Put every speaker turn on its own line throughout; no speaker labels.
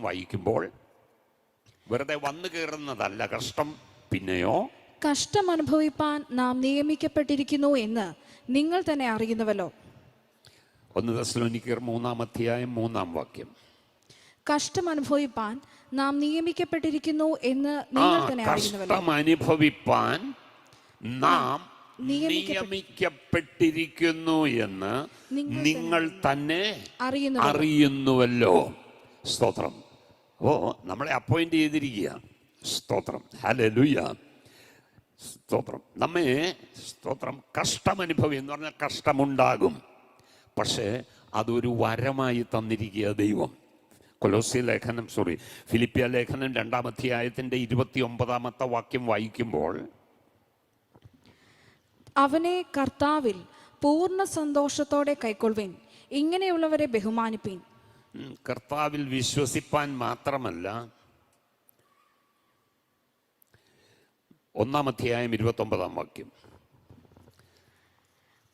വായിക്കുമ്പോൾ വെറുതെ വന്നു കയറുന്നതല്ല കഷ്ടം, പിന്നെയോ
കഷ്ടം അനുഭവിപ്പാൻ നാം നിയമിക്കപ്പെട്ടിരിക്കുന്നു എന്ന് നിങ്ങൾ തന്നെ അറിയുന്നുവല്ലോ.
1 തെസ്സലോനിക്കർ 3:3
കഷ്ടം അനുഭവിപ്പാൻ നാം നിയമിക്കപ്പെട്ടിരിക്കുന്നു എന്ന് നിങ്ങൾ തന്നെ അറിയുന്നുവല്ലോ.
കഷ്ടം അനുഭവിപ്പാൻ നാം നിയമിക്കപ്പെട്ടിരിക്കുന്നു എന്ന് നിങ്ങൾ തന്നെ അറിയുന്നുവല്ലോ. സ്തോത്രം. നമ്മളെ അപ്പോയിന്റ് ചെയ്തിരിക്കുക. സ്തോത്രം. ഹല്ലേലൂയ. സ്തോത്രം. സ്തോത്രം. കഷ്ടമനുഭവം എന്ന് പറഞ്ഞാൽ കഷ്ടമുണ്ടാകും, പക്ഷേ അതൊരു വരമായി തന്നിരിക്കുക ദൈവം. ഫിലിപ്പിയ ലേഖനം 2-ാം അധ്യായത്തിന്റെ 29-ാമത്തെ വാക്യം വായിക്കുമ്പോൾ,
അവനെ കർത്താവിൽ പൂർണ്ണ സന്തോഷത്തോടെ കൈക്കൊള്ളുവിൻ, ഇങ്ങനെയുള്ളവരെ ബഹുമാനിപ്പിൻ.
കർത്താവിൽ വിശ്വസിപ്പാൻ മാത്രമല്ല, 1-ാം അധ്യായം 29-ാം വാക്യം,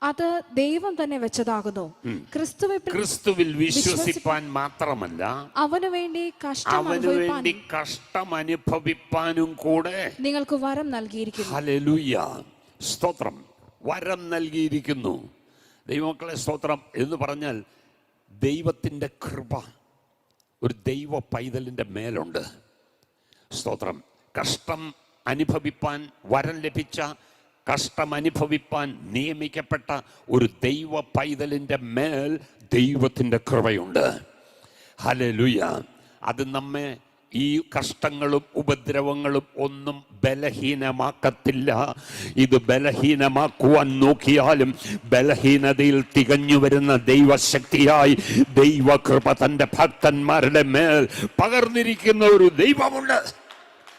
അത് ദൈവം തന്നെ വെച്ചതാകുന്നു.
ക്രിസ്തുവിൽ വിശ്വസിപ്പാൻ മാത്രമല്ല,
അവനു വേണ്ടി
കഷ്ടം അനുഭവിപ്പാനും കൂടെ
നിങ്ങൾക്ക് വരം നൽകിയിരിക്കുന്നു.
ഹല്ലേലൂയ. സ്തോത്രം. വരം നൽകിയിരിക്കുന്നു. ദൈവമക്കളെ, സ്തോത്രം എന്ന് പറഞ്ഞാൽ ദൈവത്തിൻ്റെ കൃപ ഒരു ദൈവ പൈതലിൻ്റെ മേലുണ്ട്. സ്തോത്രം. കഷ്ടം അനുഭവിപ്പാൻ വരം ലഭിച്ച, കഷ്ടം അനുഭവിപ്പാൻ നിയമിക്കപ്പെട്ട ഒരു ദൈവ പൈതലിൻ്റെ മേൽ ദൈവത്തിൻ്റെ കൃപയുണ്ട്. ഹല്ലേലൂയ. അത് നമ്മെ ഈ കഷ്ടങ്ങളും ഉപദ്രവങ്ങളും ഒന്നും ബലഹീനമാക്കത്തില്ല. ഇത് ബലഹീനമാക്കുവാൻ നോക്കിയാലും ബലഹീനതയിൽ തികഞ്ഞു വരുന്ന ദൈവശക്തിയായി ദൈവകൃപ തൻ്റെ ഭക്തന്മാരുടെ മേൽ പകർന്നിരിക്കുന്ന ഒരു ദൈവമുണ്ട്.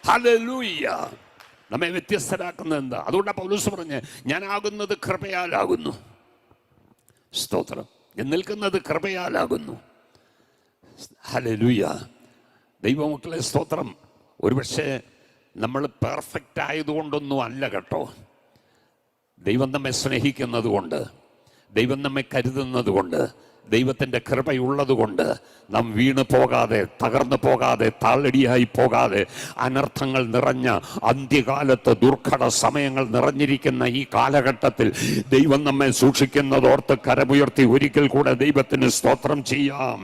ഹല്ലേലൂയ. നമ്മെ വ്യത്യസ്തരാക്കുന്നത് എന്താ? അതുകൊണ്ടാണ് പൗലോസ് പറഞ്ഞ്, ഞാനാകുന്നത് കൃപയാലാകുന്നു. സ്തോത്രം. ഞാൻ നിൽക്കുന്നത് കൃപയാലാകുന്നു. ഹല്ലേലൂയ. ദൈവമക്കളെ, സ്തോത്രം. ഒരുപക്ഷെ നമ്മൾ പെർഫെക്റ്റ് ആയതുകൊണ്ടൊന്നും അല്ല കേട്ടോ. ദൈവം നമ്മെ സ്നേഹിക്കുന്നത് കൊണ്ട്, ദൈവം നമ്മെ കരുതുന്നത് കൊണ്ട്, ദൈവത്തിൻ്റെ കൃപയുള്ളത് കൊണ്ട് നാം വീണ് പോകാതെ, തകർന്നു പോകാതെ, താളടിയായി പോകാതെ, അനർത്ഥങ്ങൾ നിറഞ്ഞ അന്ത്യകാലത്ത് ദുർഘട സമയങ്ങൾ നിറഞ്ഞിരിക്കുന്ന ഈ കാലഘട്ടത്തിൽ ദൈവം നമ്മെ സൂക്ഷിക്കുന്നതോർത്ത് കരമുയർത്തി ഒരിക്കൽ കൂടെ ദൈവത്തിന് സ്തോത്രം ചെയ്യാം.